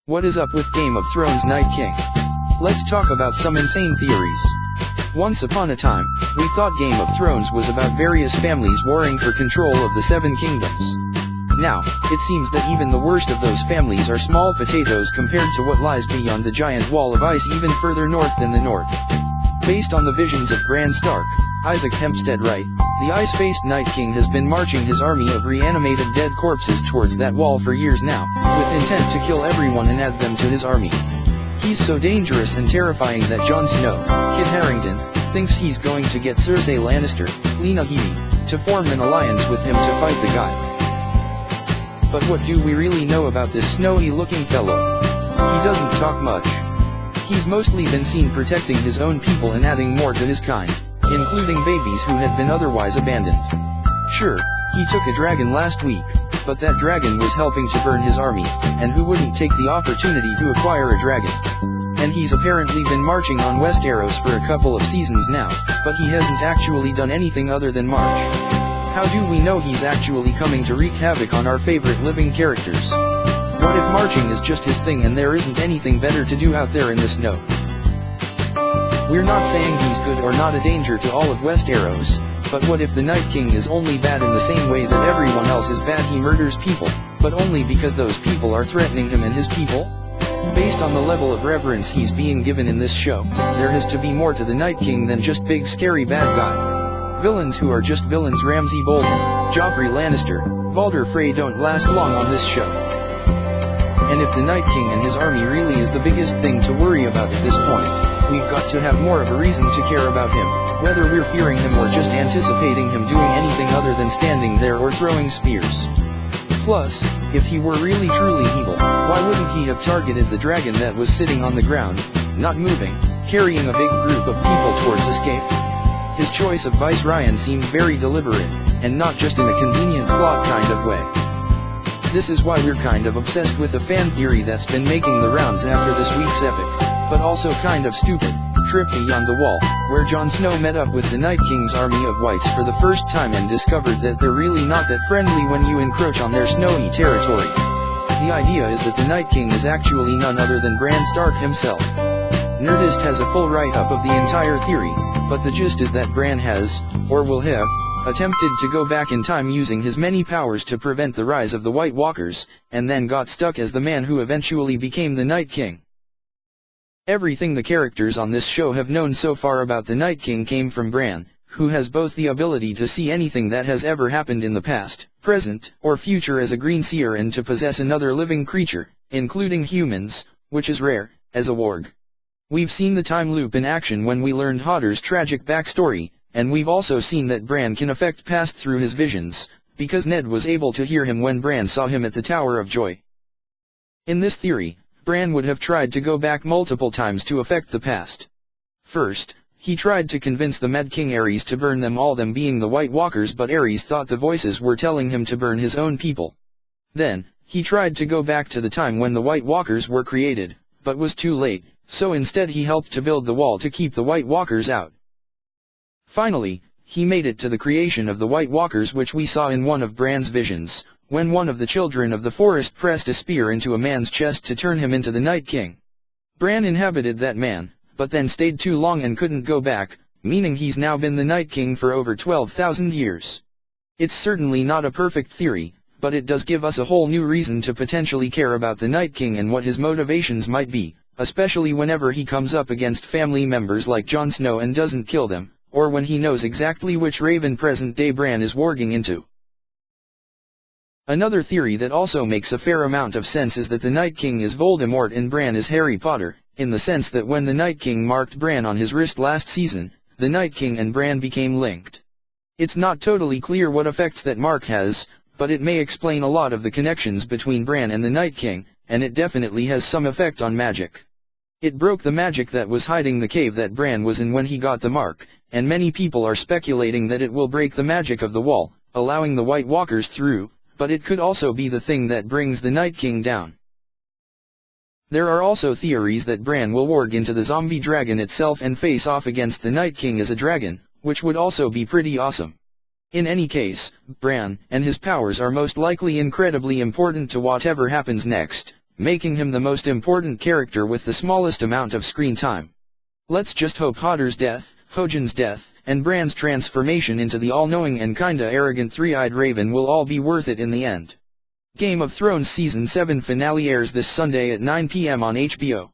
What is up with Game of Thrones Night King? Let's talk about some insane theories. Once upon a time, we thought Game of Thrones was about various families warring for control of the Seven Kingdoms. Now, it seems that even the worst of those families are small potatoes compared to what lies beyond the giant wall of ice even further north than the north. Based on the visions of Bran Stark, Isaac Hempstead Wright, the ice-faced Night King has been marching his army of reanimated dead corpses towards that wall for years now, with intent to kill everyone and add them to his army. He's so dangerous and terrifying that Jon Snow, Kit Harington, thinks he's going to get Cersei Lannister, Lena Headey, to form an alliance with him to fight the guy. But what do we really know about this snowy-looking fellow? He doesn't talk much. He's mostly been seen protecting his own people and adding more to his kind, including babies who had been otherwise abandoned. Sure, he took a dragon last week, but that dragon was helping to burn his army, and who wouldn't take the opportunity to acquire a dragon? And he's apparently been marching on Westeros for a couple of seasons now, but he hasn't actually done anything other than march. How do we know he's actually coming to wreak havoc on our favorite living characters? What if marching is just his thing and there isn't anything better to do out there in the snow? We're not saying he's good or not a danger to all of Westeros, but what if the Night King is only bad in the same way that everyone else is bad? He murders people, but only because those people are threatening him and his people? Based on the level of reverence he's being given in this show, there has to be more to the Night King than just big scary bad guy. Villains who are just villains: Ramsay Bolton, Joffrey Lannister, Valder Frey don't last long on this show. And if the Night King and his army really is the biggest thing to worry about at this point, we've got to have more of a reason to care about him, whether we're fearing him or just anticipating him doing anything other than standing there or throwing spears. Plus, if he were really truly evil, why wouldn't he have targeted the dragon that was sitting on the ground, not moving, carrying a big group of people towards escape? His choice of Vice Ryan seemed very deliberate, and not just in a convenient plot kind of way. This is why we're kind of obsessed with a fan theory that's been making the rounds after this week's epic, but also kind of stupid, trip beyond the wall, where Jon Snow met up with the Night King's army of whites for the first time and discovered that they're really not that friendly when you encroach on their snowy territory. The idea is that the Night King is actually none other than Bran Stark himself. Nerdist has a full write-up of the entire theory, but the gist is that Bran has, or will have, attempted to go back in time using his many powers to prevent the rise of the White Walkers, and then got stuck as the man who eventually became the Night King. Everything the characters on this show have known so far about the Night King came from Bran, who has both the ability to see anything that has ever happened in the past, present, or future as a green seer, and to possess another living creature, including humans, which is rare, as a warg. We've seen the time loop in action when we learned Hodder's tragic backstory, and we've also seen that Bran can affect past through his visions, because Ned was able to hear him when Bran saw him at the Tower of Joy. In this theory, Bran would have tried to go back multiple times to affect the past. First, he tried to convince the Mad King Aerys to burn them all, them being the White Walkers, but Aerys thought the voices were telling him to burn his own people. Then, he tried to go back to the time when the White Walkers were created, but was too late, so instead he helped to build the wall to keep the White Walkers out. Finally, he made it to the creation of the White Walkers, which we saw in one of Bran's visions, when one of the children of the forest pressed a spear into a man's chest to turn him into the Night King. Bran inhabited that man, but then stayed too long and couldn't go back, meaning he's now been the Night King for over 12,000 years. It's certainly not a perfect theory, but it does give us a whole new reason to potentially care about the Night King and what his motivations might be, especially whenever he comes up against family members like Jon Snow and doesn't kill them, or when he knows exactly which raven present-day Bran is warging into. Another theory that also makes a fair amount of sense is that the Night King is Voldemort and Bran is Harry Potter, in the sense that when the Night King marked Bran on his wrist last season, the Night King and Bran became linked. It's not totally clear what effects that mark has, but it may explain a lot of the connections between Bran and the Night King, and it definitely has some effect on magic. It broke the magic that was hiding the cave that Bran was in when he got the mark, and many people are speculating that it will break the magic of the wall, allowing the White Walkers through, but it could also be the thing that brings the Night King down. There are also theories that Bran will warg into the zombie dragon itself and face off against the Night King as a dragon, which would also be pretty awesome. In any case, Bran and his powers are most likely incredibly important to whatever happens next, making him the most important character with the smallest amount of screen time. Let's just hope Hodder's death, Hojan's death, and Bran's transformation into the all-knowing and kinda arrogant three-eyed raven will all be worth it in the end. Game of Thrones Season 7 finale airs this Sunday at 9 p.m. on HBO.